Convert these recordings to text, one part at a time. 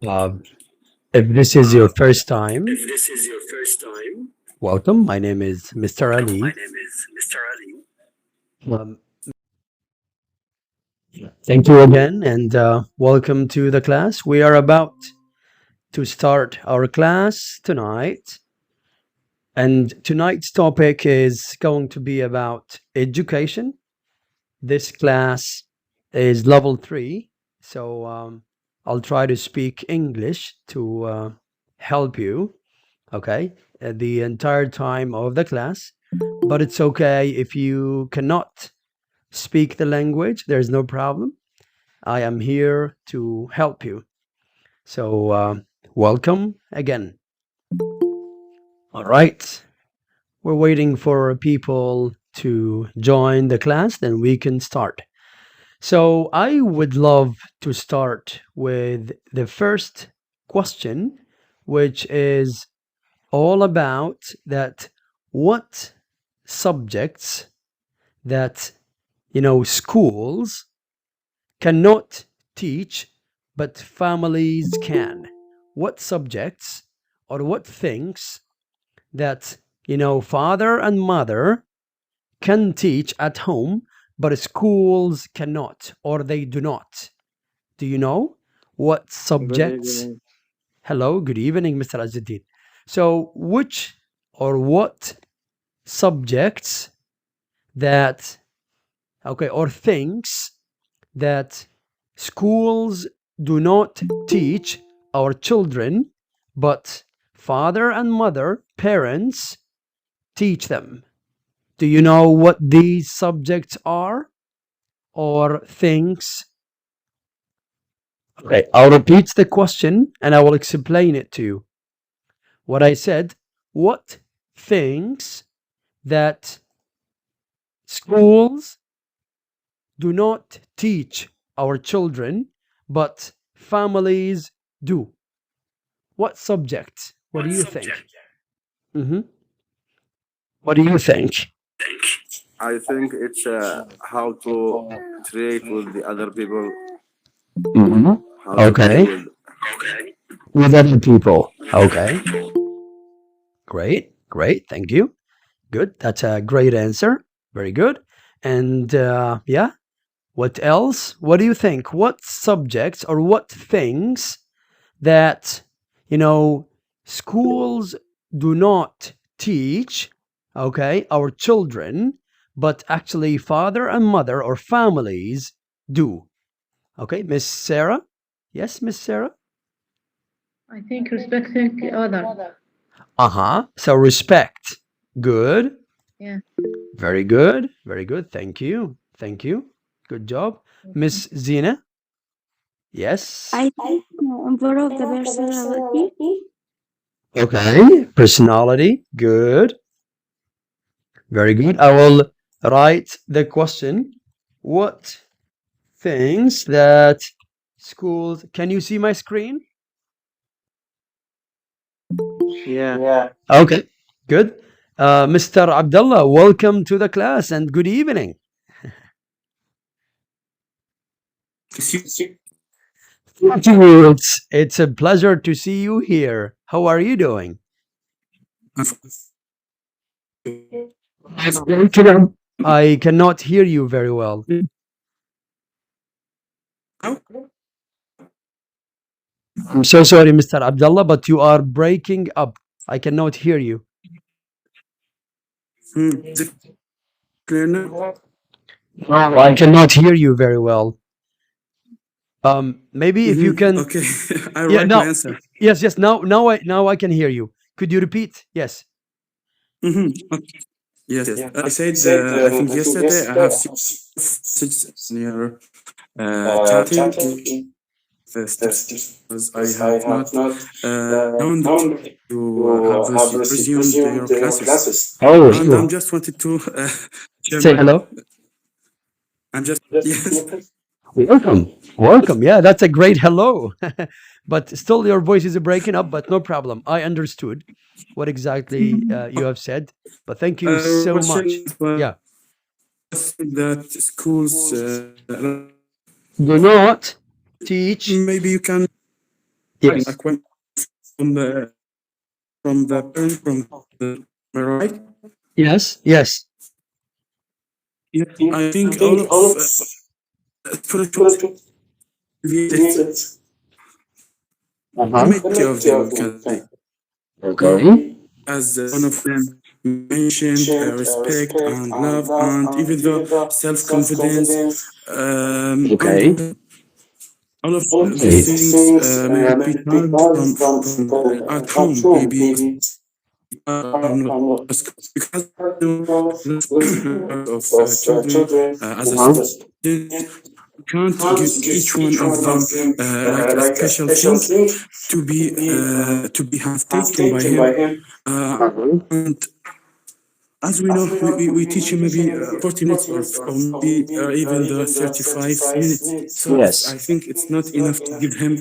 Um, if this is your first time, welcome. My name is Mr. Ali. Um, Thank you again, and welcome to the class. We are about to start our class tonight, and tonight's topic is going to be about education. This class is level 3, so I'll try to speak English to help you, okay, the entire time of the class. But it's okay if you cannot speak the language, there's no problem. I am here to help you. So, welcome again. All right. We're waiting for people to join the class, then we can start. So, I would love to start with the first question, which is all about that what subjects that schools cannot teach, but families can. What subjects or what things that, father and mother can teach at home, but schools cannot or they do not? Do you know what Good subjects? evening. Hello, good evening, Mr. Azzuddin. So, which or what subjects that, okay, or things that schools do not teach our children, but father and mother, parents, teach them? Do you know what these subjects are or things? Okay, I'll repeat the question and I will explain it to you. What I said, what things that schools do not teach our children, but families do? What subject? What do you think? Hmm. What do you think? I think it's how to treat with the other people, Hmm. how to deal Okay. with. With other people. Okay. Great. Great. Thank you. Good. That's a great answer. Very good. And yeah, what else? What do you think? What subjects or what things that, you know, schools do not teach, okay, our children, but actually father and mother or families do? Okay, Miss Sarah? Yes, Miss Sarah? I think respecting others. Uh-huh. So respect. Good. Yeah. Very good. Very good. Thank you. Thank you. Good job. Miss Zina? Yes. I think improve the personality. Okay. Personality. Good. Very good. I will write the question. What things that schools, can you see my screen? Yeah. Okay. Good. Mr. Abdullah, welcome to the class and good evening. Thank you. It's a pleasure to see you here. How are you doing? I'm breaking up. I cannot hear you very well. I'm so sorry, Mr. Abdullah, but you are breaking up. I cannot hear you. Is it clear now? No, I cannot hear you very well. Maybe if you can. Okay, I Yeah, write my now. answer. Yes, yes. Now I can hear you. Could you repeat? Yes. Okay. Yes, I said, I think yesterday I have six in your chatting the steps because I have not known that you have resumed your classes. Oh, And I'm sure. just wanted to share Say my. hello. I'm just yes. Welcome. Welcome. Yeah, that's a great hello. But still, your voice is breaking up, but no problem. I understood what exactly you have said. But thank you so much. Russians Yeah. that schools Do not teach. maybe you can getting Yes. a question from the parent from the am I right? Yes. Yes. Yeah, I think all of spiritual created Uh-huh. majority of them, we can say. Okay. As one of them mentioned, respect and love, and even though self-confidence, Okay. and all of Okay. these things may be taught from at home, maybe are not because you know, of children as a Uh-huh. student can't give each one of them like a special thing to be have taken by him Uh-huh. and as we know we teach him maybe 40 minutes or maybe even the 35 minutes so I Yes. think it's not enough to give him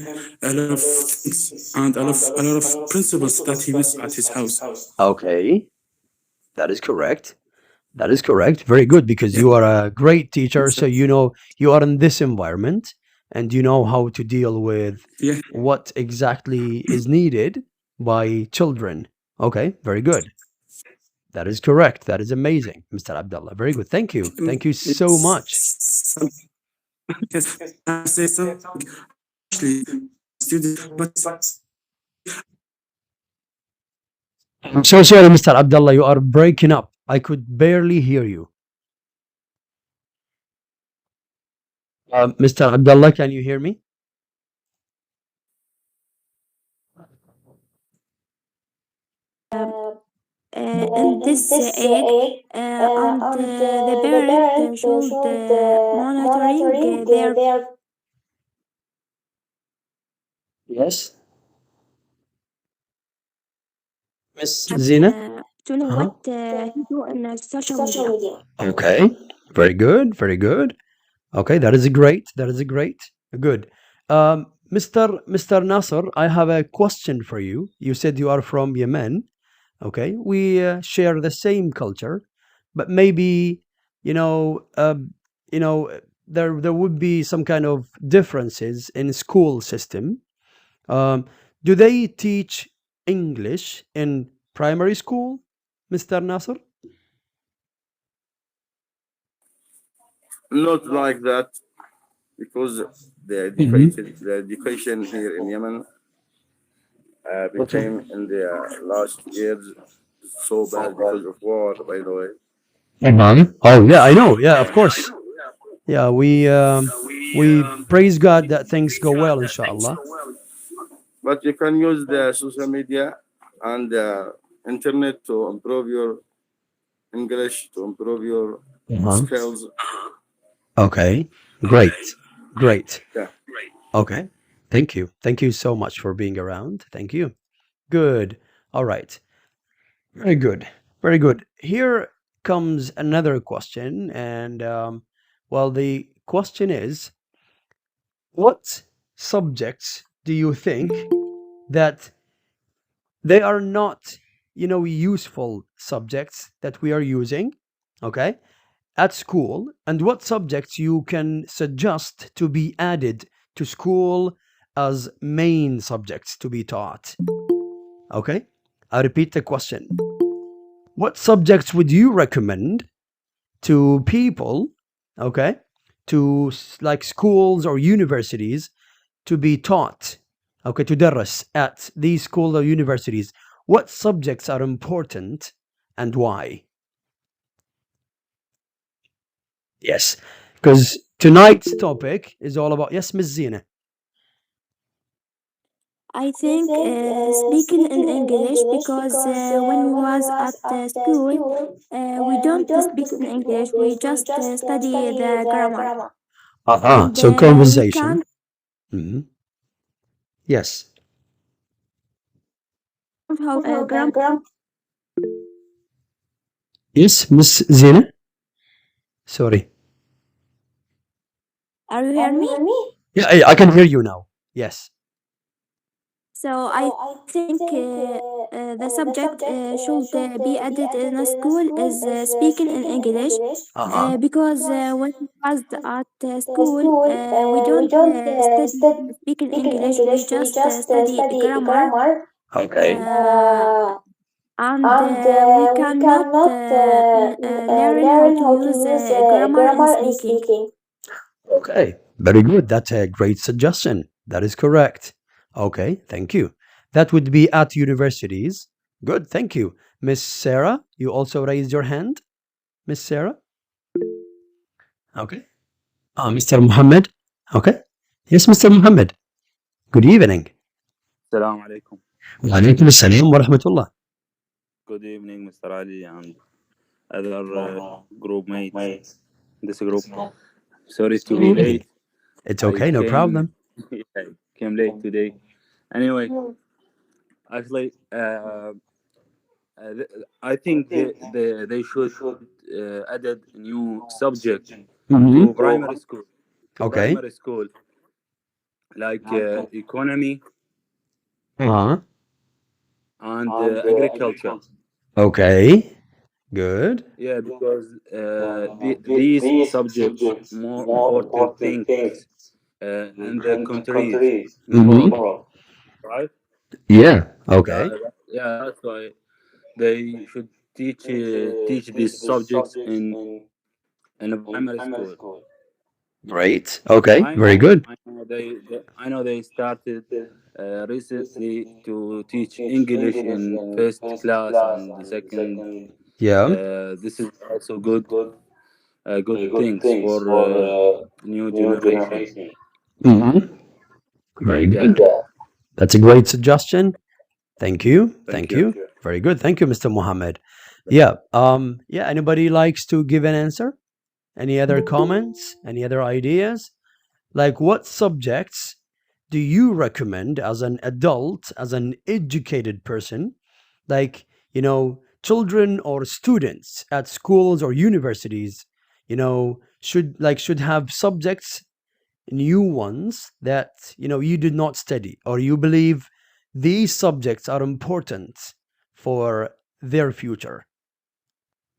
a lot of things and a lot of principles that he missed at his house. Okay. That is correct. That is correct. Very good, because Yeah, you are a great teacher, so so, you know you are in this environment and you know how to deal with yeah. what exactly is needed by children. Okay, very good. That is correct. That is amazing, Mr. Abdullah. Very good. Thank you. Thank you so much. It's yes, I say something actually students but I'm so sorry, Mr. Abdullah. You are breaking up. I could barely hear you. Mr. Abdullah, can you hear me? In this age, and the parent should monitoring their Yes. Miss Zina? to know Huh? what he do in social media. Okay. Very good. Very good. Okay, that is great. That is great. Good. Mr. Nasser, I have a question for you. You said you are from Yemen. Okay, we share the same culture, but maybe you know, you know, there would be some kind of differences in school system. Um, do they teach English in primary school, Mr. Nasser? Not like that, because Hmm. the education here in Yemen Okay. became in the last years so bad because of war, by the way. Oh yeah, I know. Yeah, of course. Yeah, we praise God that things go well, inshallah. But you can use the social media and the internet to improve your English, to improve your Uh-huh. skills. Okay, great, great. Yeah. Okay, thank you. Thank you so much for being around. Thank you. Good. All right. Very good. Very good. Here comes another question. And, well, the question is, what subjects do you think that they are not, useful subjects that we are using, okay, at school, and what subjects you can suggest to be added to school as main subjects to be taught? Okay, I repeat the question. What subjects would you recommend to people, okay, to like schools or universities to be taught, okay, to درس at these schools or universities? What subjects are important and why? Yes, because tonight's topic is all about, yes, Miss Zina. I think speaking in English, because when we was at school, we don't speak in English. We just study the grammar, and So we conversation. can't Mhm. Yes. how grammar. Yes, Miss Zina. Sorry. Are you hear me? Yeah, I can hear you now. Yes. So I think the subject should be added in a school is speaking in English Uh-huh. because when we was at school we don't study speaking English. We just study grammar Okay. and we cannot learn how to use grammar in speaking. Okay. Very good. That's a great suggestion. That is correct. Okay. Thank you. That would be at universities. Good. Thank you. Miss Sarah, you also raised your hand. Miss Sarah. Okay. Mr. Muhammad. Okay. Yes, Mr. Muhammad. Good evening. Assalamu alaikum. Wa alaikum assalam wa rahmatullah. Good evening, Mr. Ali and other group mates in this group. Sorry to be late. It's okay. No problem. I came late today. Anyway, actually, I think they should added a new subject to primary school. Okay. Primary school, like economy Uh-huh. and agriculture. Okay. Good. Yeah, because these subjects more important things in the countries tomorrow, right? Yeah. Okay. Yeah, that's why they should teach these subjects in a primary school. Great. Okay. Very good. I know they started recently to teach English in first class and the second. Yeah. This is also good things for new generation. Mm-hmm. Very good. That's a great suggestion. Thank you. Thank you. Very good. Thank you, Mr. Muhammad. Yeah. Yeah. Anybody likes to give an answer? Any other comments? Any other ideas? Like, what subjects do you recommend as an adult, as an educated person, like, children or students at schools or universities, should have subjects, new ones that, you did not study, or you believe these subjects are important for their future?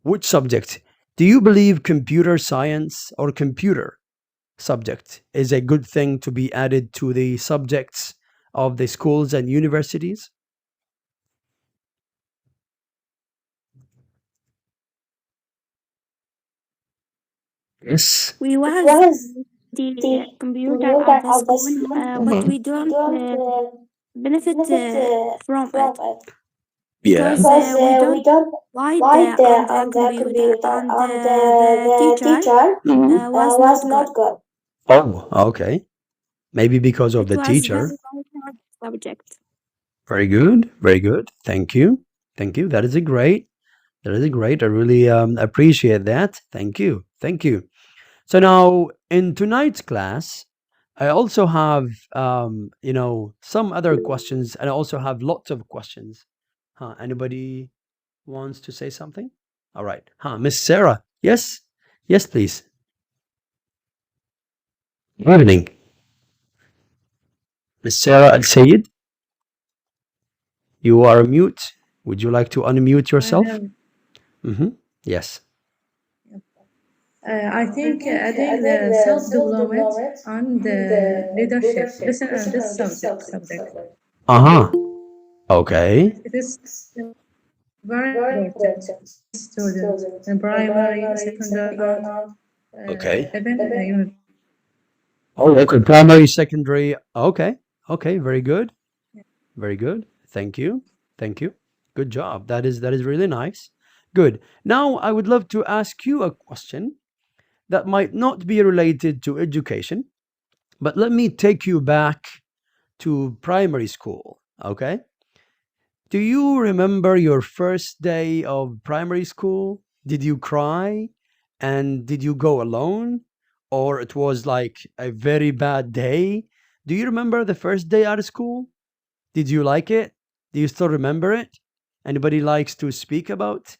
Which subject? Do you believe computer science or computer subject is a good thing to be added to the subjects of the schools and universities? Yes. We was the computer at the school, but we don't benefit from it Yeah. because we don't like on the computer and the teacher was not good. Oh, okay. Maybe because of It the was teacher. very hard subject. Very good. Very good. Thank you. Thank you. That is a great. That is a great. I really appreciate that. Thank you. Thank you. So now in tonight's class, I also have some other questions, and I also have lots of questions. Anybody wants to say something? All right. Miss Sarah. Yes. Yes, please. Good evening. Miss Sarah Al Sayed, you are mute. Would you like to unmute yourself? Mm-hmm. Yes. I think adding the self-development and leadership. Listen, this subject. Uh-huh. Okay. It is very important students in primary, secondary, and Okay. even university. Oh, okay. Primary, secondary. Okay. Okay. Very good. Very good. Thank you. Thank you. Good job. That is really nice. Good. Now I would love to ask you a question that might not be related to education, but let me take you back to primary school. Okay. Do you remember your first day of primary school? Did you cry? And did you go alone? Or it was like a very bad day? Do you remember the first day out of school? Did you like it? Do you still remember it? Anybody likes to speak about,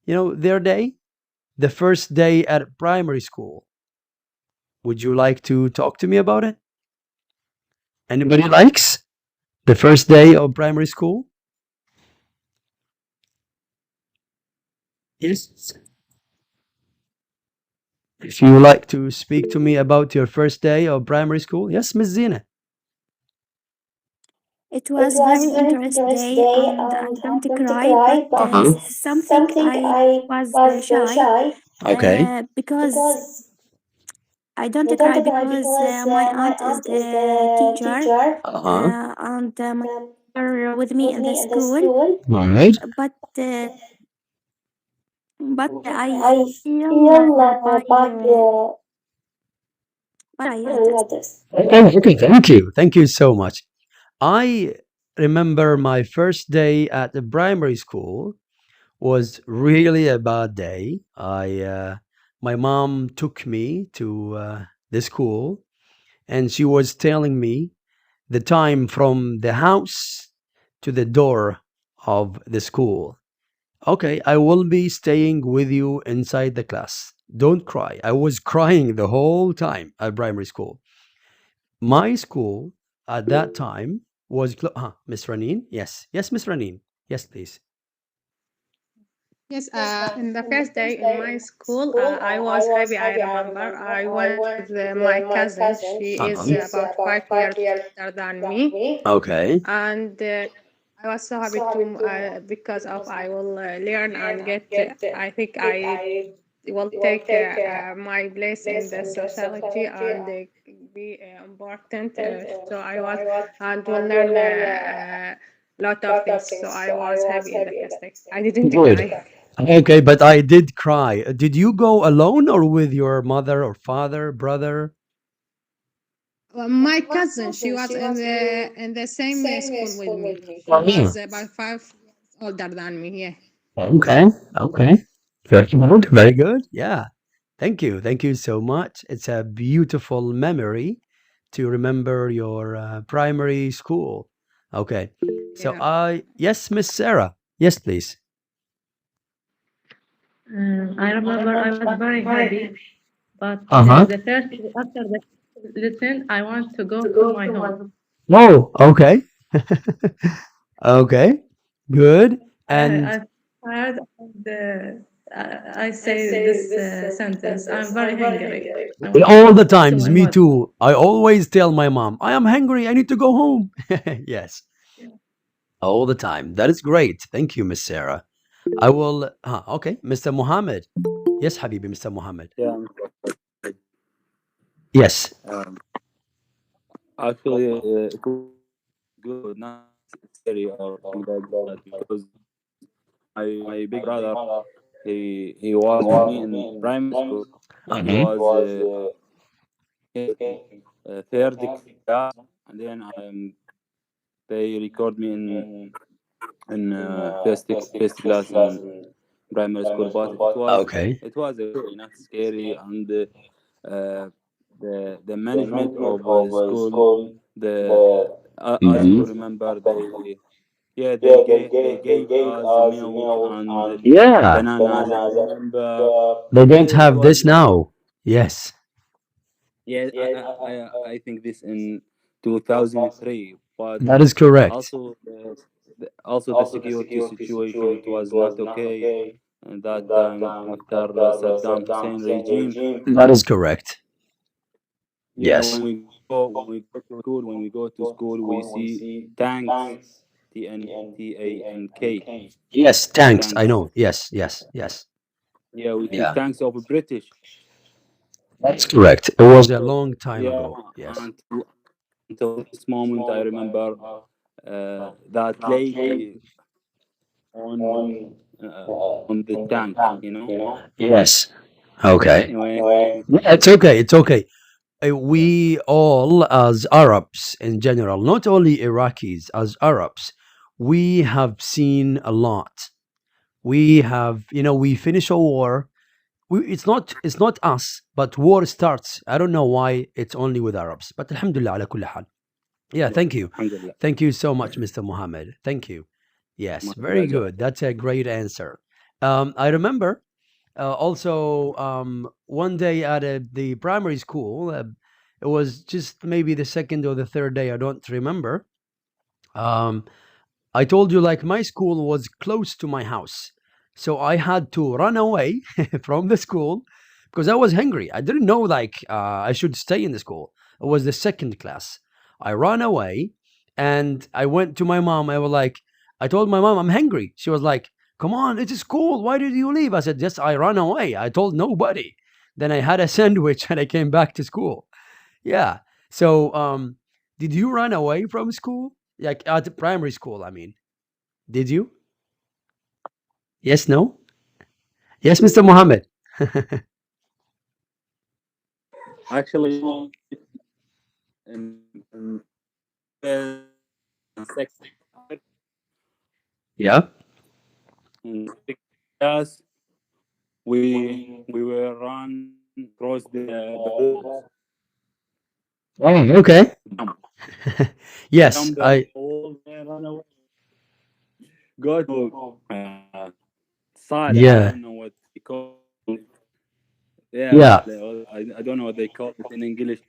their day? The first day at primary school. Would you like to talk to me about it? Anybody likes? The first day of primary school? Yes. If you like to speak to me about your first day of primary school, yes, Miss Zina. It was very interesting day and I don't cry, but something I was shy Okay. because I don't cry because my aunt is the teacher Uh-huh. and my sister with me in the school, All right. but uh, I feel by others. Okay, okay, thank you. Thank you so much. I remember my first day at the primary school was really a bad day. My mom took me to the school and she was telling me the time from the house to the door of the school. Okay, I will be staying with you inside the class. Don't cry. I was crying the whole time at primary school. My school at that time was Miss Raneen? Yes. Yes, Miss Raneen. Yes, please. Yes, in the first day in my school, I was happy. I remember I went with my cousin. She is about 5 years older than me, Okay. and I was so happy to because of I will learn and get. I think I will take my place in the society and be important. So I was and will learn lot of things. So I was happy in the first day. I didn't Good. cry. Okay, but I did cry. Did you go alone or with your mother or father, brother? Well, my cousin, she was in the same school with me. She Oh, yeah. was about 5 years older than me. Yeah. Okay. Okay. Very good. Very good. Yeah. Thank you. Thank you so much. It's a beautiful memory to remember your primary school. Okay. So Yeah. yes, Miss Sarah. Yes, please. I remember I was very happy, but Uh-huh. the first after the lesson, I want to go to my home. Oh, okay. Okay. Good. And I tired and I say this sentence. I'm very hungry. I want to all go the to times, my me mother. too. I always tell my mom, I am hungry. I need to go home. Yes, all the time. That is great. Thank you, Miss Sarah. I will. Okay, Mr. Mohammed. Yes, Habibi, Mr. Mohammed. Yeah, Yes. actually, it was good, not scary or something like that, because my big brother, he was with me in primary school. He Mhm. was in third class, and then they record me in first class in primary school. But Okay. it was not scary, and the management of the school, the as you Mhm. remember, they gave us milk and Yeah. bananas. I remember. They Yeah, don't it have was. this now. Yes. Yeah, I think this in 2003, but That is correct. also the security situation, it was not okay at that time after Saddam Hussein regime. That is correct. Yeah, Yes. when we go to school, we see tanks, TNTANK, Yes, tanks. I tanks. know. Yes, yes, yes. Yeah, we see Yeah. tanks of British. That's correct. It was a long time Yeah, ago. Yes. until this moment, I remember that lady on uh, on the tank. Yes. Okay. Anyway, Yeah, it's okay. It's okay. We all, as Arabs in general, not only Iraqis, as Arabs, we have seen a lot. We have, we finish a war. It's not us, but war starts. I don't know why it's only with Arabs, but alhamdulillah ala kulli hal. Yeah, thank you. alhamdulillah, Thank you so much, Mr. Mohammed. Thank you. Yes, my very pleasure. good. That's a great answer. I remember also one day at the primary school, it was just maybe the second or the third day, I don't remember. I told you, like, my school was close to my house, so I had to run away from the school because I was hungry. I didn't know, like, I should stay in the school. It was the second class. I ran away and I went to my mom. I told my mom I'm hungry. She was like, come on, it is school. Why did you leave? I said, yes, I ran away. I told nobody. Then I had a sandwich and I came back to school. Yeah. So, did you run away from school? Like at primary school, I mean. Did you? Yes, no? Yes, Mr. Mohammed. Actually, in second Yeah. in sixth class, we were run across the walls. Oh, okay. Jump. Yes, Jump the I. wall and run away. Go to side. I Yeah. don't know what they call it. Yeah, Yeah. I don't know what they call it in English.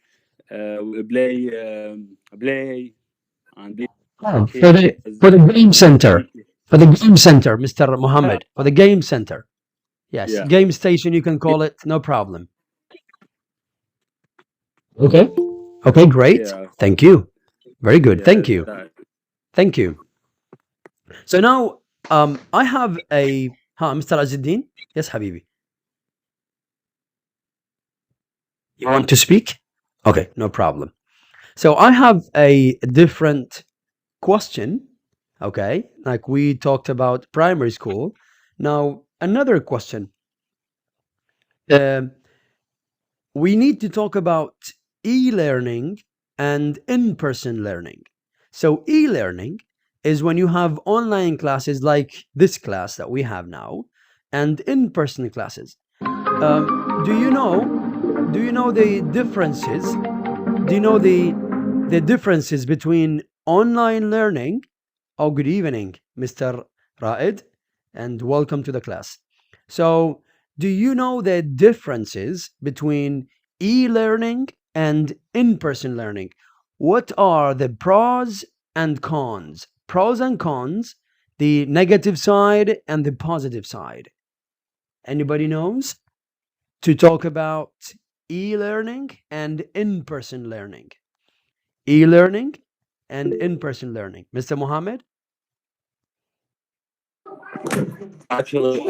We play and be Oh, here for the as game center. thank you. For the game center, Mr. Mohammed. For the game center. Yes, Yeah. game station, you can call it, no problem. Okay. Okay, great. Yeah. Thank you. Very good. Yeah, Thank you. that. Thank you. So now, I have a. Mr. Azuddin? Yes, Habibi. You want to speak? Okay, no problem. So I have a different question. Okay, like we talked about primary school. Now, another question. We need to talk about e-learning and in-person learning. So e-learning is when you have online classes like this class that we have now, and in-person classes. Do you know the differences? Do you know the differences between online learning? Oh, good evening, Mr. Raed, and welcome to the class. So, do you know the differences between e-learning and in-person learning? What are the pros and cons? Pros and cons, the negative side and the positive side. Anybody knows? To talk about e-learning and in-person learning. E-learning and in-person learning. Mr. Mohammed? Actually,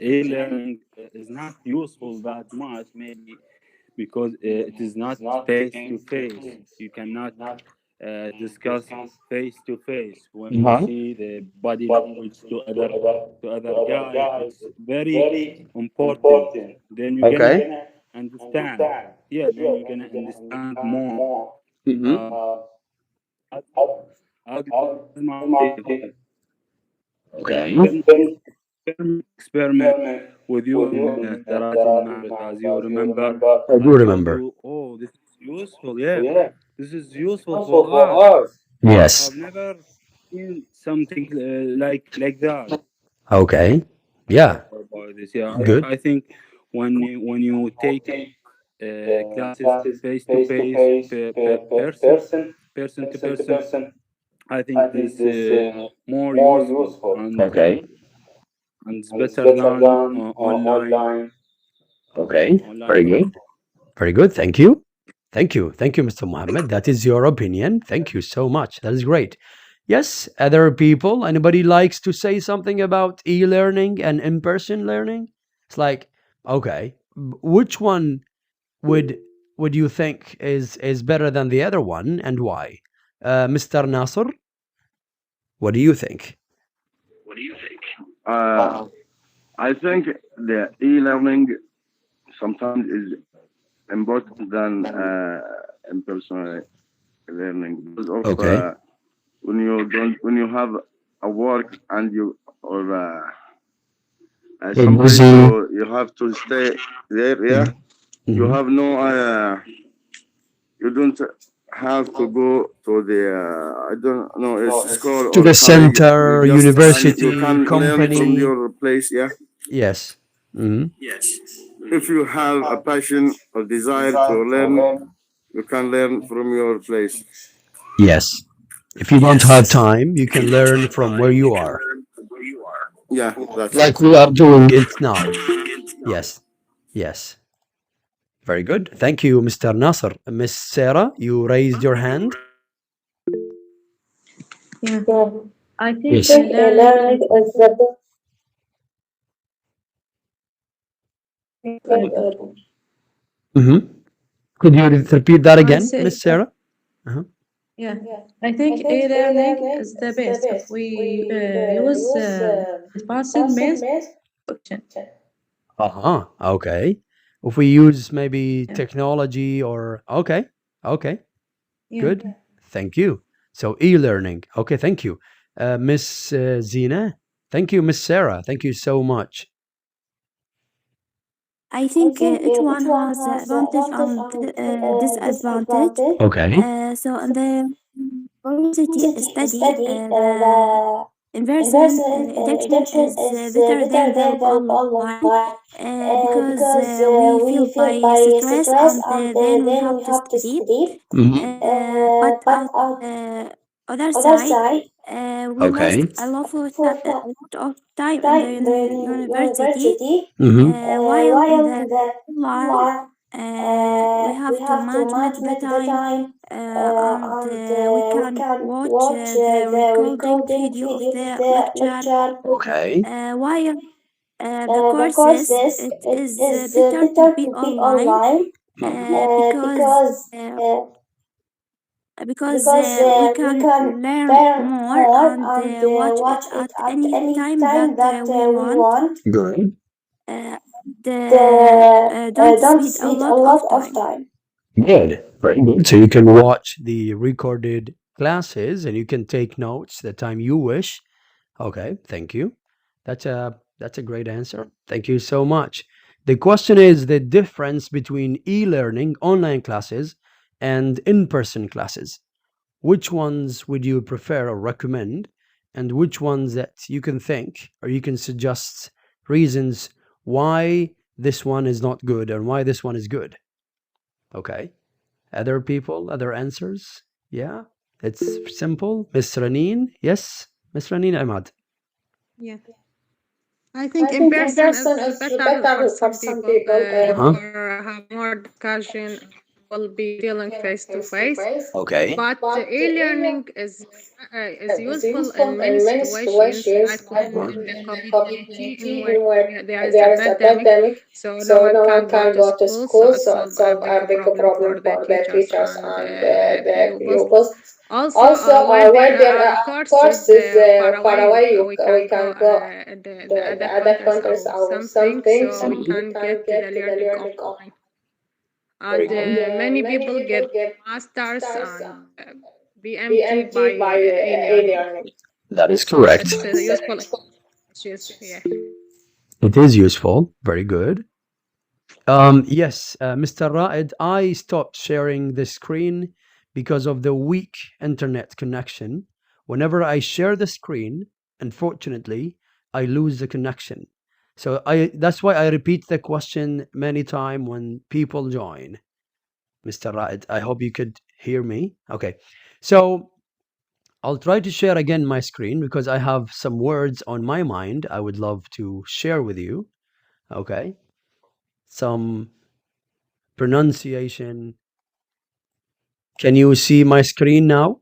e-learning is not useful that much, maybe because it is not face to face. You cannot discuss face to face when you see the body language to other guy. It's very important. Then you're gonna understand. Yeah, then you're gonna understand more. I'll give my Okay. experiment with you in Taratin Marriott, as you remember. I do I told remember. you, oh, this is useful. Yeah, this is useful for us. Yes. I've never seen something like that. Okay. Yeah. About this. Yeah, Good. I think when you take classes face to face, person to person, I think this more useful and Okay. it's better than online. Okay. Very good. Very good. Thank you. Thank you. Thank you, Mr. Mohammed. That is your opinion. Thank you so much. That is great. Yes, other people, anybody likes to say something about e-learning and in-person learning? It's like, okay, which one would you think is better than the other one and why? Mr. Nasser, what do you think? I think the e-learning sometimes is important than in-person learning because of Okay. when you have a work and you or You're sometimes busy. you have to stay there. Yeah, you Mhm. have no you don't have to go to the I don't know it's school To or the college. center, You just university, you can learn from company. your place. Yeah. Yes. Mhm. If you have a passion or desire to learn, you can learn from your place. Yes. If you don't have time, you can learn from where you are, Yeah, that's like it. we are doing it now. Yes, yes. Very good. Thank you, Mr. Nasser. Miss Sarah, you raised your hand. Yeah, I think Yes. learning is Mm-hmm. Could you repeat that I again, say Miss Sarah? Uh-huh. yeah. I think e-learning is the best if we use advanced option. Uh-huh. Okay. If we use maybe Yeah, technology or okay. Okay. yeah. Good. Thank you. So e-learning. Okay, thank you. Miss Zina. Thank you, Miss Sarah. Thank you so much. I think each one has advantage and disadvantage. Okay. So in the university study, the in-person education is better than the online because we feel by stress and then we have to study. Mhm. But at the other side, we waste Okay. a lot of time in the university, Mm-hmm. while in the online, we have to manage the time, and we can watch the recording video of the lecture. Okay. While the courses, it is better to be online because we can learn more and watch it at any time that we want. Good. Don't spend a lot of time. Good. Very good. So you can watch the recorded classes and you can take notes the time you wish. Okay, thank you. That's a great answer. Thank you so much. The question is the difference between e-learning, online classes, and in-person classes. Which ones would you prefer or recommend, and which ones that you can think or you can suggest reasons why this one is not good and why this one is good? Okay. Other people, other answers? Yeah, it's simple. Miss Raneen, yes? Miss Raneen Ahmad. Yeah. I think in person is better for some people Uh-huh. for have more discussion, will be dealing face to face. Okay. But e-learning is useful in many situations, like when in the COVID-19, in where there is a pandemic, so no one can go to school, so it solved a big problem for the teachers and pupils. Also, where there are courses far away, we can go the other countries or something, so we can get the learning online. Very And good. many people get masters and BMT by e-learning. That is So correct. it's useful. It's useful, yeah. It is useful. Very good. Yes, Mr. Raed, I stopped sharing the screen because of the weak internet connection. Whenever I share the screen, unfortunately, I lose the connection. So that's why I repeat the question many times when people join. Mr. Raed, I hope you could hear me. Okay. So I'll try to share again my screen because I have some words on my mind I would love to share with you. Okay. Some pronunciation. Can you see my screen now?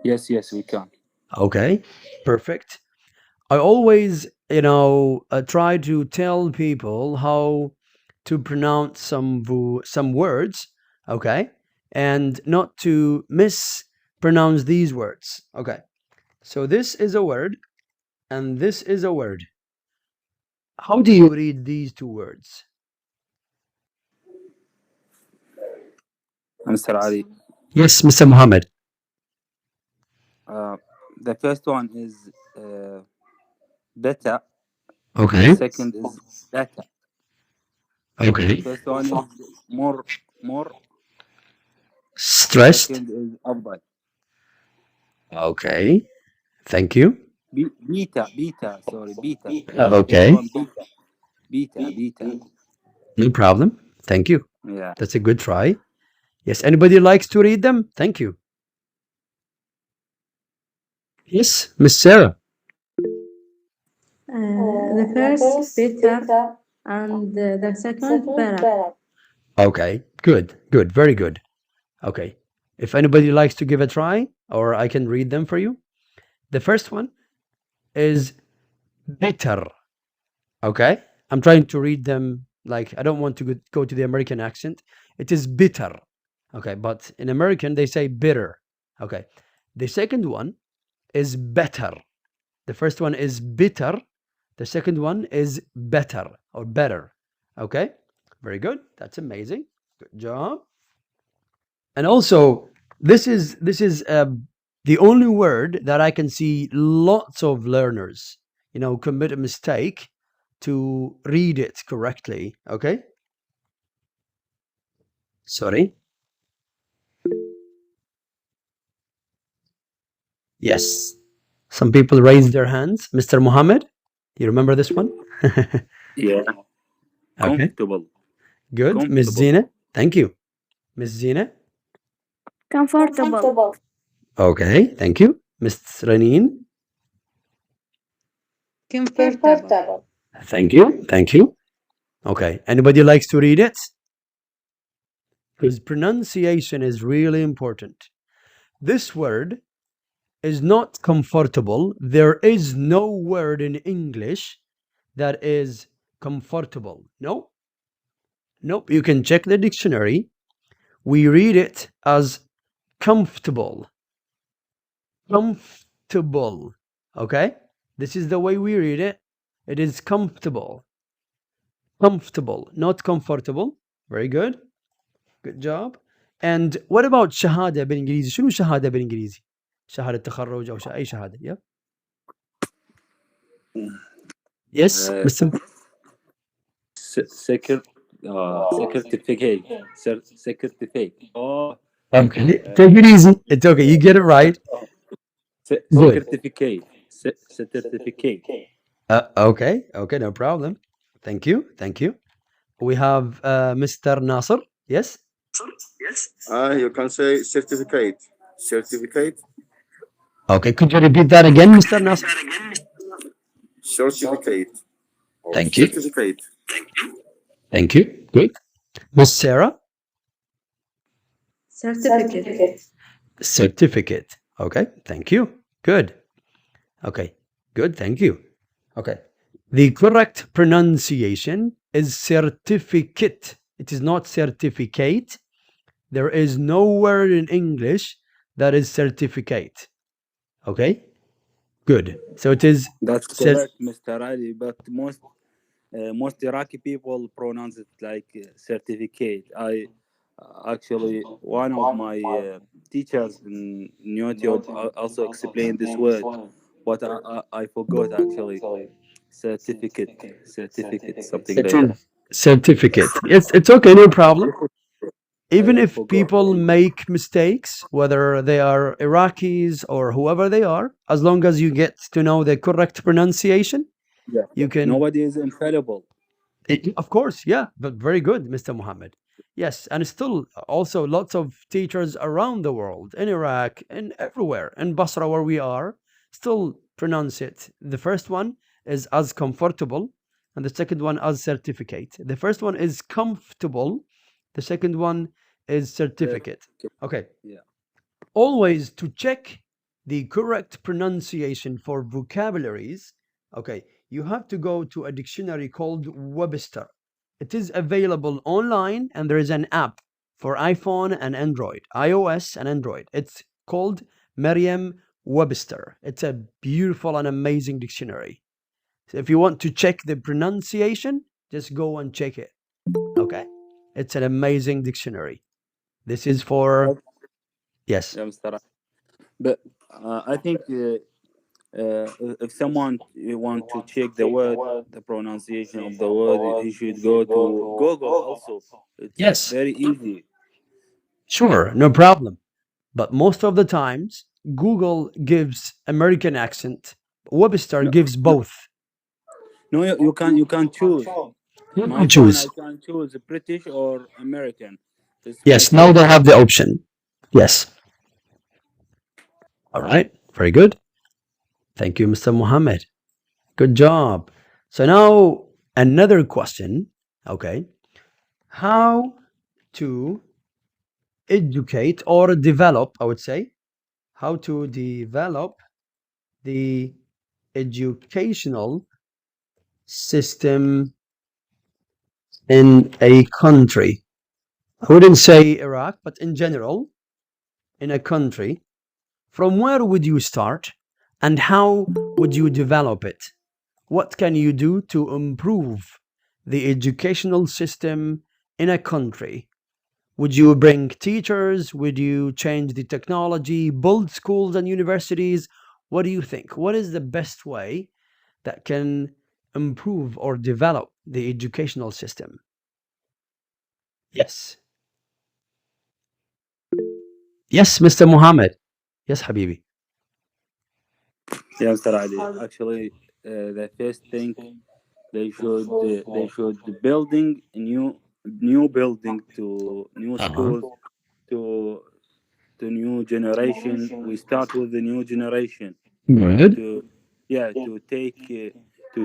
Yes, yes, we can. Okay, perfect. I always, try to tell people how to pronounce some words, okay, and not to mispronounce these words. Okay, so this is a word, and this is a word. How do you read these two words? Mr. Ali. Yes, Mr. Muhammad. Uh, the first one is beta. Okay. The second is data. The Okay. first one is more. Stressed. Second is أفضل. Okay. Thank you. Beta. Sorry, beta. Okay. First one beta. No problem. Thank you. Yeah. That's a good try. Yes, anybody likes to read them? Thank you. Yes, Miss Sarah. The first bitter and the second better. Okay, good, good, very good. Okay, if anybody likes to give a try, or I can read them for you. The first one is bitter. Okay, I'm trying to read them like I don't want to go to the American accent. It is bitter. Okay, but in American they say bitter. Okay, the second one is better. The first one is bitter. The second one is better or better. Okay, very good. That's amazing. Good job. And also, this is the only word that I can see lots of learners, commit a mistake to read it correctly. Okay. Sorry. Yes. Some people raised their hands. Mr. Mohammed, you remember this one? Yeah. Okay. Comfortable. Good. Miss Comfortable. Zina, thank you. Miss Zina. Comfortable. Okay, thank you. Miss Raneen. Comfortable. Thank you. Thank you. Okay. Anybody likes to read it? Because pronunciation is really important. This word is not comfortable. There is no word in English that is comfortable. No. Nope. You can check the dictionary. We read it as comfortable. Comfortable. Okay? This is the way we read it. It is comfortable. Comfortable, not comfortable. Very good. Good job. And what about شهادة بالإنجليزي؟ شنو شهادة بالإنجليزي؟ شهادة تخرج أو أي شهادة. Yeah. Yes, Mr. Certificate. Certificate. Oh. Okay. Take it easy. It's okay. You get it right. Good. Certificate. Certificate. Okay. Okay. No problem. Thank you. Thank you. We have Mr. Nasser. Yes. You can say certificate. Certificate. Okay. Could you repeat that again, Mr. Nasser? Certificate. Thank you. Certificate. Thank you. Good. Miss Sarah. Certificate. Certificate. Okay. Thank you. Good. Okay. Good. Thank you. Okay. The correct pronunciation is certificate. It is not certificate. There is no word in English that is certificate. Okay. Good. So it is. That's correct, Mr. Ali. But most Iraqi people pronounce it like certificate. I actually one of my teachers in YouTube also explained this word, but I forgot actually. Certificate, something like that. Certificate. It's okay, no problem. Even if people make mistakes, whether they are Iraqis or whoever they are, as long as you get to know the correct pronunciation, Yeah. you can. Nobody is infallible. Of course, yeah, but very good, Mr. Mohammed. Yes, and still also lots of teachers around the world, in Iraq and everywhere, in Basra where we are, still pronounce it. The first one is as comfortable, and the second one as certificate. The first one is comfortable, the second one is certificate. Okay. Yeah. Always to check the correct pronunciation for vocabularies, okay, you have to go to a dictionary called Webster. It is available online, and there is an app for iPhone and Android, iOS and Android. It's called Merriam-Webster. It's a beautiful and amazing dictionary. So if you want to check the pronunciation, just go and check it. Okay? It's an amazing dictionary. This is for... Yes. Yeah, Mr. But I think if someone want to check the word, the pronunciation of the word, he should go to Google also. It's very easy. Sure, no problem. But most of the times, Google gives American accent. Webster gives both. No, you can choose. You can choose. I can choose British or American. Yes, now they have the option. Yes. All right. Very good. Thank you, Mr. Mohammed. Good job. So now another question. Okay. How to educate or develop, I would say, how to develop the educational system in a country. I wouldn't say Iraq, but in general, in a country. From where would you start and how would you develop it? What can you do to improve the educational system in a country? Would you bring teachers? Would you change the technology, build schools and universities? What do you think? What is the best way that can improve or develop the educational system? Yes. Yes, Mr. Mohammed. Yes, Habibi. Yeah, Mr. Ali. Actually, the first thing they should building a new building to new schools to new generation. We start with the new generation Good. to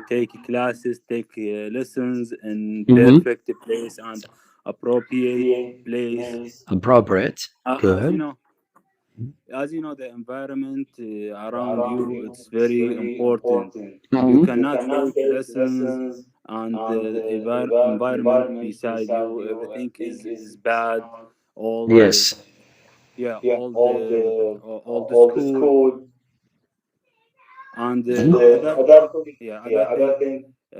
take classes, take lessons in Mhm. perfect place and appropriate place. Appropriate. As Good. as you know, the environment around you, it's very important. You Mhm. cannot take lessons and the environment beside you, everything is bad. All the Yes. yeah, all the school and other thing. Uh,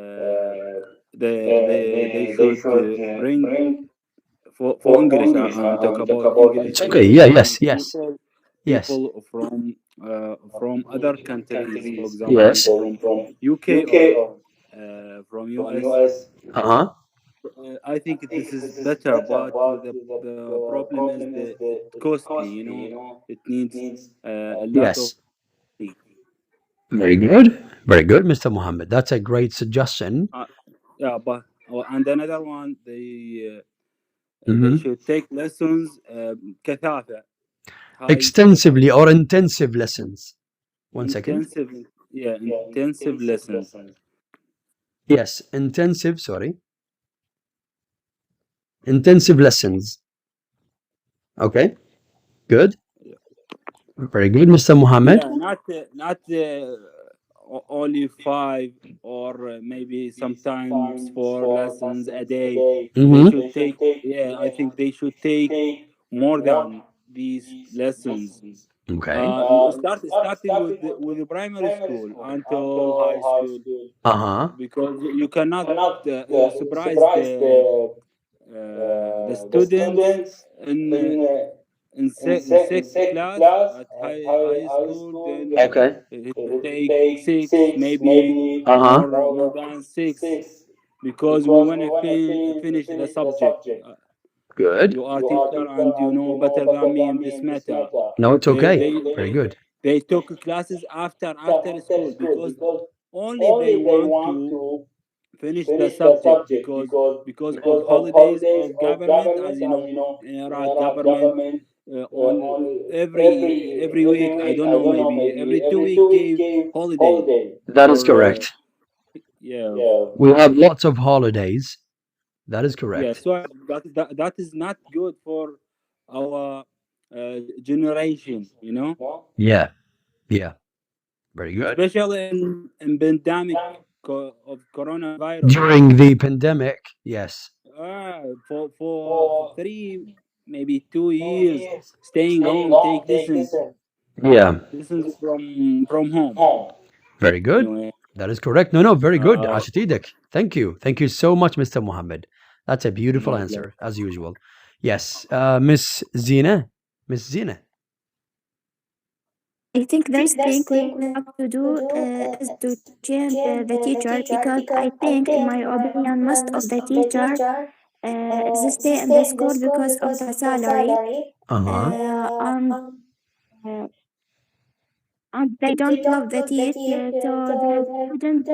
they should bring for English. I'm talk about English. It's They okay. should Yeah, bring yes, yes. Yes. people from other countries, for example, Yes. from UK or from US. Uh-huh. I think this is better, but the problem is it costly. You know, it needs a lot of Yes. money. Very good. Very good, Mr. Mohammed. That's a great suggestion. Yeah, but and another one, they Mhm. should take lessons كثافة high Extensively or intensive lessons. One second. intensive, yeah, intensive lessons. Yes, intensive, sorry. Intensive lessons. Okay. Good. Very good, Mr. Mohammed. Yeah, not only 5 or maybe sometimes 4 lessons a day. They Mhm. should take, yeah, I think they should take more than these lessons. Okay. Starting with the primary school until high school, Uh-huh. because you cannot surprise the students in in sixth class at high school. Then Okay. it should take 6, maybe Uh-huh. more than 6, because we want to finish the subject. Good. You are teacher and you know better than me in this matter. No, it's They okay. they Very good. they took classes after school because only they want to finish the subject, because of holidays of government. As you know, in Iraq, government on every week, I don't know, maybe every 2 week gave holiday That is for correct. yeah, We have lots of holidays. That is yeah. correct. So that is not good for our generation, you know, Yeah. Yeah. Very good. especially in pandemic of coronavirus. During the pandemic, yes. For 3, maybe 2 years, staying home, take Yeah. lessons from home. Very good. Anyway, That is correct. No, no, very good. uh, Ashatidik. Thank you. Thank you so much, Mr. Mohammed. That's a beautiful my pleasure. answer, as usual. Yes. Miss Zina. Miss Zina. I think the first thing we have to do is to change the teacher, because I think, in my opinion, most of the teacher they stay in the school because of the salary, Uh-huh. uh, and they don't love the teach, so the students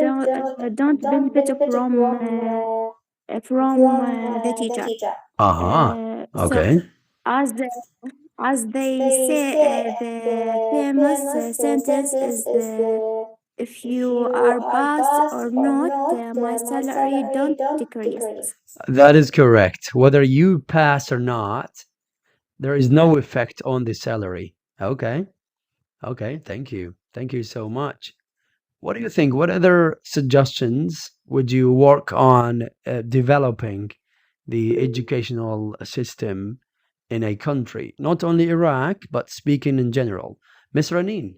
don't benefit from the teacher. Uh-huh. Okay. As as they say, the famous sentence is if you are pass or not, my salary don't decrease. That is correct. Whether you pass or not, there is no effect on the salary. Okay. Okay. Thank you. Thank you so much. What do you think? What other suggestions would you work on developing the educational system in a country? Not only Iraq, but speaking in general. Miss Raneen.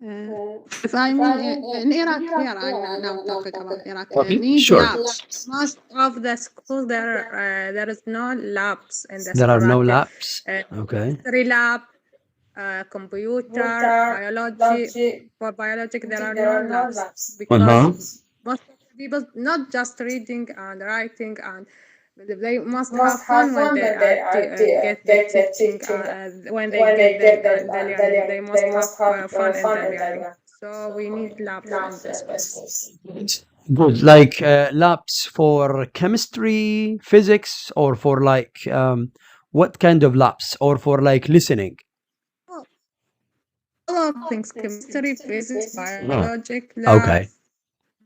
If I mean in Iraq, here I'm now talking about Iraq. Okay, Need sure. labs. Most of the schools there is no labs in the There are school, no like labs. Okay. history lab, computer, biology. For biology, there are no labs because most of the people not just reading and writing, and they must have fun when they get the teaching. When they get the learning, they must have fun in the learning. So we need labs in the schools. Good. Like labs for chemistry, physics, or for like what kind of labs? Or for like listening? A lot of things: chemistry, physics, biologic Okay. labs,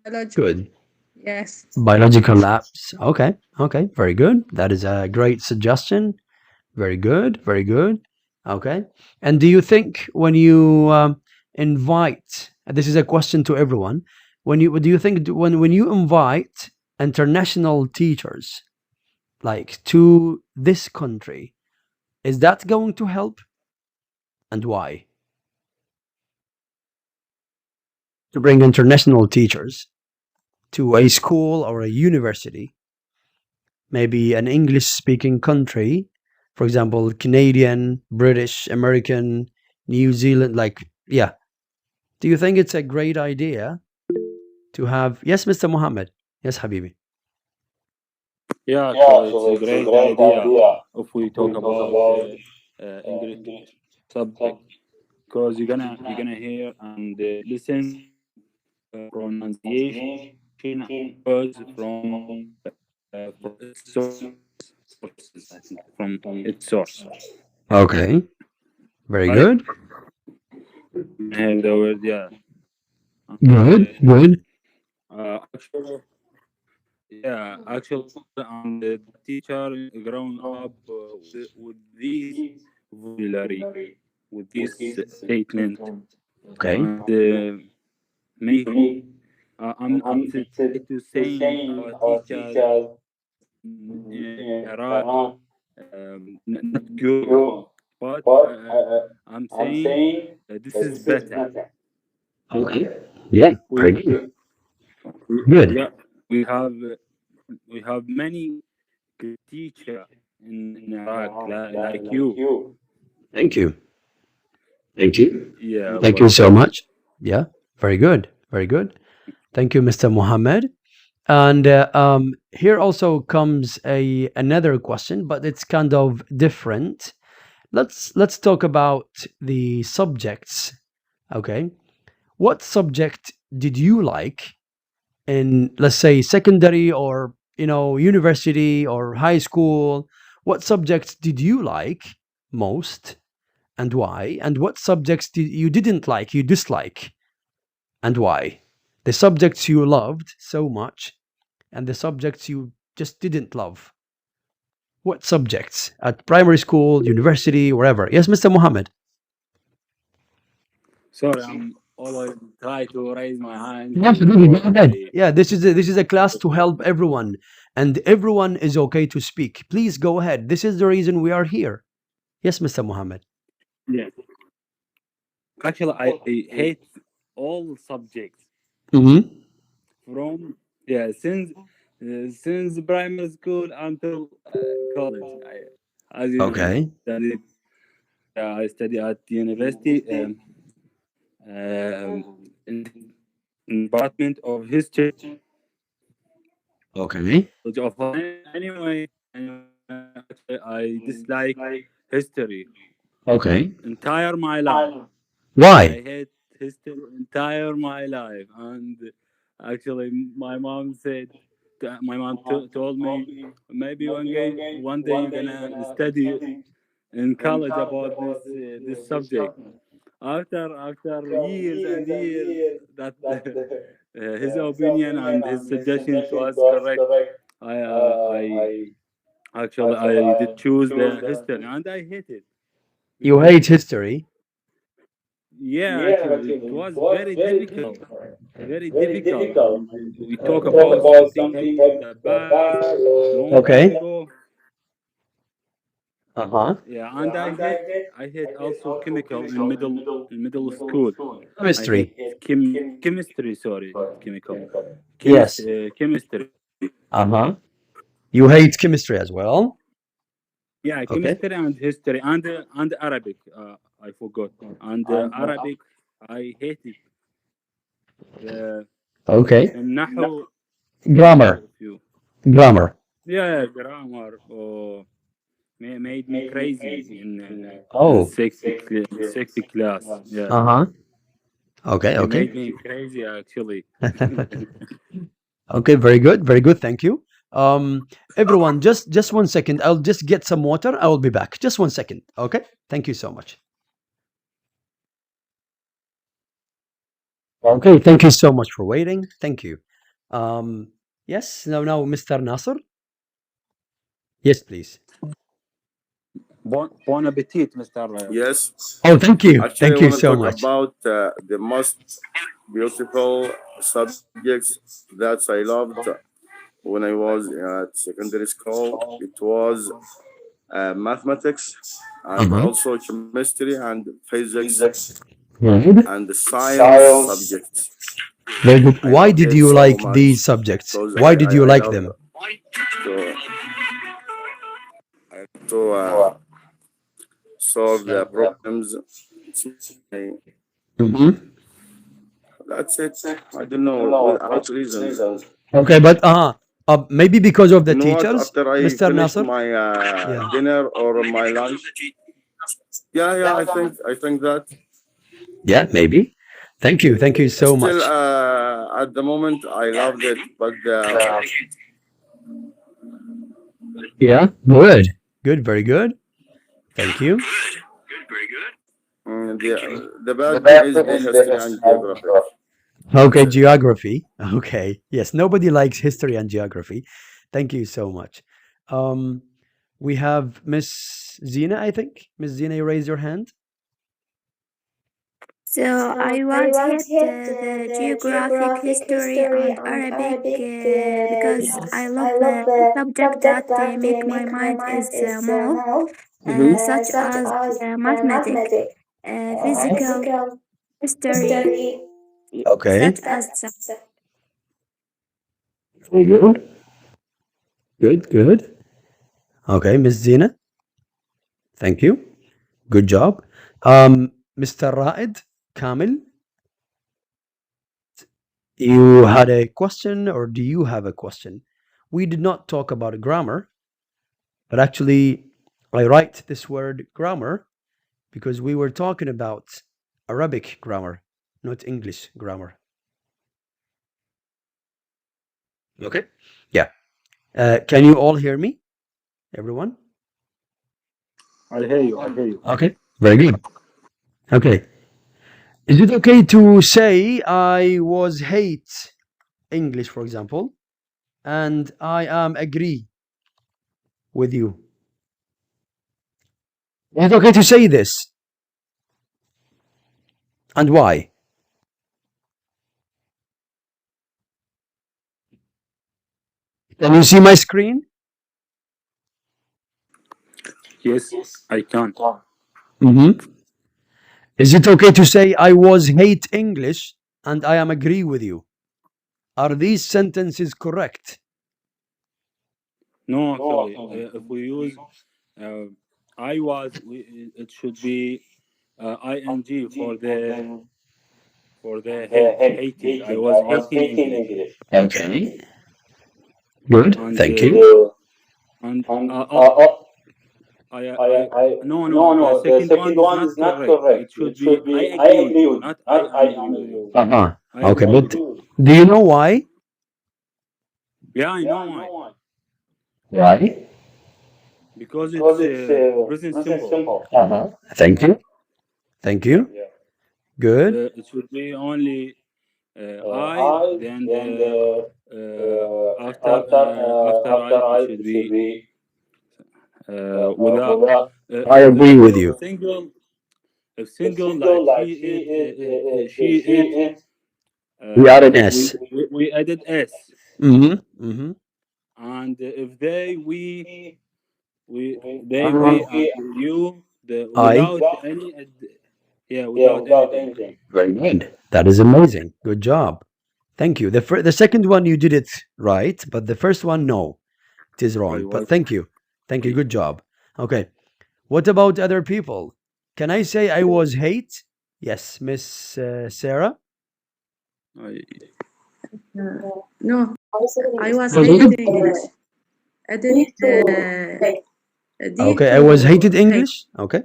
biology. Good. Yes. Biological labs. Okay. Okay. Very good. That is a great suggestion. Very good. Very good. Okay. And do you think when you invite, this is a question to everyone, do you think when you invite international teachers like to this country, is that going to help? And why? To bring international teachers to a school or a university, maybe an English speaking country, for example, Canadian, British, American, New Zealand, like, yeah. Do you think it's a great idea to have, yes, Mr. Mohammed? Yes, Habibi. Yeah, actually, it's a great idea if we talk about English subject, because you're gonna hear and listen pronunciation words from its sources, I think, from its source. Okay. Very Right? good. And the word, yeah. Good. Good. Actually, yeah, actually, and the teacher growing up with these vocabulary, with this statement, Okay. and maybe I'm try to saying our teachers in Iraq not good, but I'm saying this is better. Okay. Yeah. We, Very good. we Good. yeah we have many good teacher in Iraq like you. Thank you. Thank you. Yeah, Thank you so welcome. much. Yeah. Very good. Very good. Thank you, Mr. Mohammed. And here also comes another question, but it's kind of different. Let's talk about the subjects. Okay. What subject did you like in, let's say, secondary or university or high school? What subjects did you like most and why? And what subjects you didn't like, you dislike, and why? The subjects you loved so much and the subjects you just didn't love. What subjects at primary school, university, wherever? Yes, Mr. Mohammed. Sorry, I'm always try to raise my hand Absolutely, go before ahead. Yeah, this is a class to help everyone, and everyone is okay to speak. Please go ahead. This is the reason we are here. Yes, Mr. Mohammed. Yeah. Actually, I hate all subjects Mm-hmm. from since primary school until college. As you know, Okay. I study at university in department of history. Okay. Which of anyway, actually, I dislike history Okay. entire my life. I Why? hate history entire my life, and actually, my mom said, my mom told me maybe one day you're gonna study in college about this subject. After years and years, that his opinion and his suggestions was correct. I actually I did choose the history, and I hate it. You Because hate history? yeah, actually, it was very difficult. Very difficult. We talk about something in the past, long time Okay. ago. Uh-huh. Yeah, and I hate also chemical in middle school. I hate Chemistry. chemistry. Sorry, not chemical. Yes. Chemistry. Uh-huh. You hate chemistry as well? Yeah, Okay. chemistry and history and Arabic. I forgot. And Arabic, I hate it. The Okay. Nahu, Grammar. if you Grammar. yeah, grammar made me crazy in Oh. sixth class. Yeah, Uh-huh. Okay, they okay. made me crazy actually. Okay, very good. Very good. Thank you. Everyone, just 1 second. I'll just get some water. I will be back. Just 1 second. Okay? Thank you so much. Okay, thank you so much for waiting. Thank you. Yes, now Mr. Nasser. Yes, please. Bon appetit, Mr. Yes. Oh, thank you. Actually, Thank I you want to so talk much. about the most beautiful subjects that I loved when I was at secondary school. It was mathematics and Uh-huh. also chemistry and physics Good. and the science subjects. Very good. I Why loved did it you so like much these subjects? because Why did you I like love them? to solve the problems. Mm-hmm. That's it. I don't know without reasons. Okay, but maybe because of the You know what? teachers, After I Mr. finish Nasser? my Yeah. dinner or my lunch, yeah, I think that. Yeah, maybe. Thank you. Thank you so Still, much. at the moment, I loved it, but Yeah. Good. Good. Very good. Thank you. the bad thing is the history and geography. Okay, geography. Okay. Yes, nobody likes history and geography. Thank you so much. We have Miss Zina, I think. Miss Zina, you raise your hand. So I once hit the geographic, history, and Arabic because I love subject that make my mind is move, such as mathematics, physical, history, Okay. such as Very good. Good, good. Okay, Miss Zina. Thank you. Good job. Mr. Raed Kamil, you had a question, or do you have a question? We did not talk about grammar, but actually, I write this word grammar because we were talking about Arabic grammar, not English grammar. Okay. Yeah. Can you all hear me? Everyone? I hear you. I hear you. Okay. Very good. Okay. Is it okay to say I was hate English, for example, and I am agree with you? Is it okay to say this? And why? Can you see my screen? Yes, I can. Mm-hmm. Is it okay to say I was hate English and I am agree with you? Are these sentences correct? No, actually, if we use I was, it should be ing for the hated. I was hating English, Okay. Good. and Thank you. I no, the second one is not correct. It should be I agree with you, not I am agree with you. Uh-huh. I Okay, agree but with you. do you know why? Yeah, I know why. Why? Because it's present simple. Thank you. Thank you. Good. It should be only I, then after I, it should be without I agree with you. single like she it. We are an S. We added s, Mm-hmm. Mm-hmm. and if they we and you without any without anything. Very good. That is amazing. Good job. Thank you. The second one you did it right, but the first one no, it is wrong. But thank you. Thank you. Good job. Okay. What about other people? Can I say I was hate? Yes, Miss Sarah. No, I was hated English. I didn't Okay, I was hated English. Okay.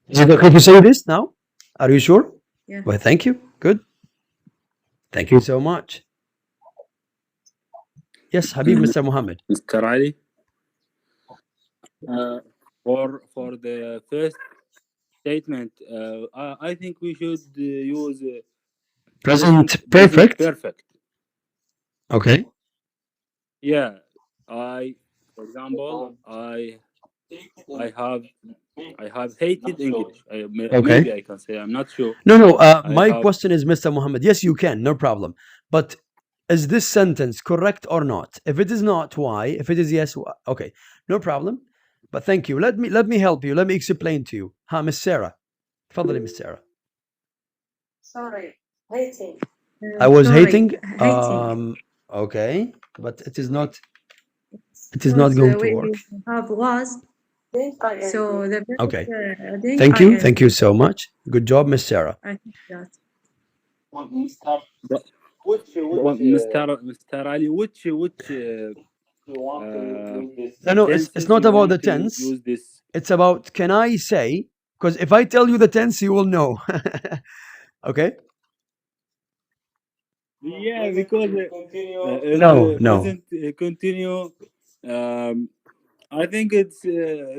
Is it okay to say this now? Are you sure? Yeah. Well, thank you. Good. Thank you so much. Yes, Habib, Mr. Muhammad. Mr. Ali, for the first statement, I think we should use Present perfect. perfect. Okay. Yeah, for example, I have hated English. Maybe I can say, I'm not sure. No. My question is, Mr. Muhammad. Yes, you can. No problem. But is this sentence correct or not? If it is not, why? If it is yes, why? Okay. No problem. But thank you. Let me help you. Let me explain to you. Miss Sarah. تفضلي Miss Sarah. Sorry, hating. I was hating. Hating. Okay, but it is not. It is not going to work. Have was. So the Okay. Thank you. Thank you so much. Good job, Miss Sarah. I think that. Mr. Ali, which No, it's not about the tense. Use this. It's about, can I say, because if I tell you the tense, you will know. Okay? Yeah, because No. present continue. I think it's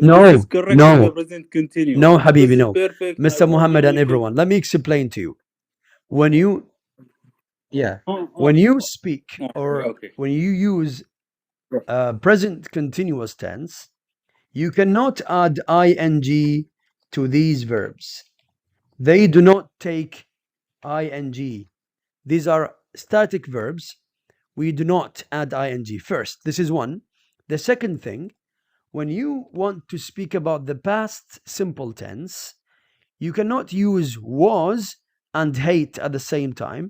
No, this is correct. no. In the present continue. No, This Habibi, is no. perfect. Mr. Muhammad and everyone, let me explain to you. When you speak or Okay. when you use present continuous tense, you cannot add ing to these verbs. They do not take ing. These are static verbs. We do not add ing first. This is one. The second thing, when you want to speak about the past simple tense, you cannot use was and hate at the same time.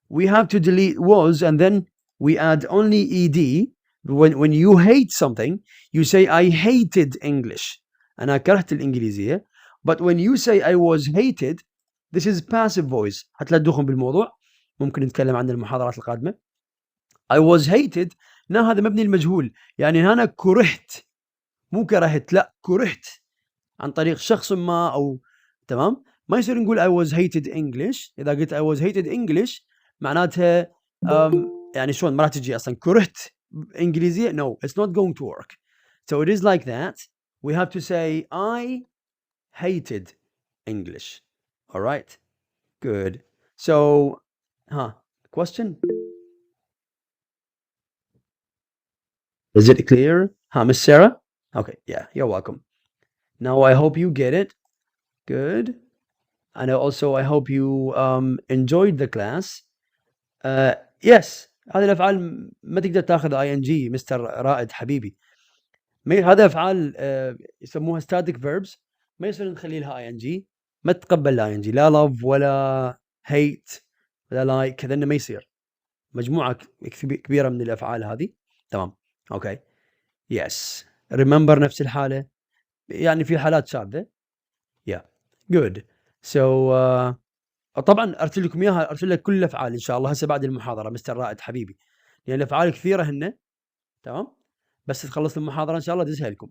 We have to delete was and then we add only ed. When you hate something, you say I hated English. أنا كرهت الإنجليزية. But when you say I was hated, this is passive voice. حتى لا تدخل بالموضوع. ممكن نتكلم عن المحاضرات القادمة. I was hated. هنا هذا مبني المجهول. يعني هنا كرهت. مو كرهت، لا كرهت عن طريق شخص ما أو تمام. ما يصير نقول I was hated English. إذا قلت I was hated English معناتها يعني شلون ما راح تجي أصلا كرهت إنجليزية. No, it's not going to work. So it is like that. We have to say I hated English. All right. Good. So, question? Is it clear? Miss Sarah? Okay, yeah, you're welcome. Now I hope you get it. Good. And also I hope you enjoyed the class. Yes, هذه الأفعال ما تقدر تاخذ ing مستر رائد حبيبي. هذا أفعال يسموها static verbs ما يصير نخلي لها ing. ما تقبل لا ing، لا love ولا hate ولا like، هذا ما يصير. مجموعة كبيرة من الأفعال هذه. تمام. Okay. Yes. Remember نفس الحالة. يعني في حالات شاذة. Yeah. Good. So طبعا ارسل لكم اياها، ارسل لك كل الافعال ان شاء الله هسه بعد المحاضره مستر رائد حبيبي، لان الافعال كثيره هن. تمام. بس تخلص المحاضره ان شاء الله ادزها لكم.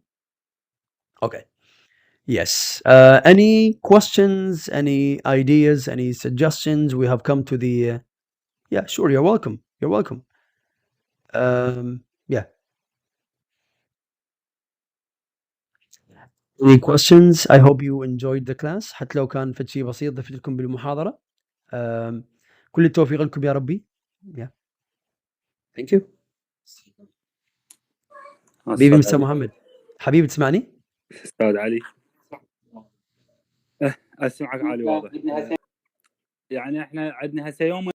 Okay. Yes. Any questions, any ideas, any suggestions? We have come to the yeah, sure, you're welcome. You're welcome. Yeah. Any questions? I hope you enjoyed the class. حتى لو كان فد شيء بسيط ضفت لكم بالمحاضرة. كل التوفيق لكم يا ربي. Yeah. Thank you. حبيبي مستر محمد. حبيبي تسمعني؟ استاذ علي. اسمعك علي واضح. يعني احنا عندنا هسه يوم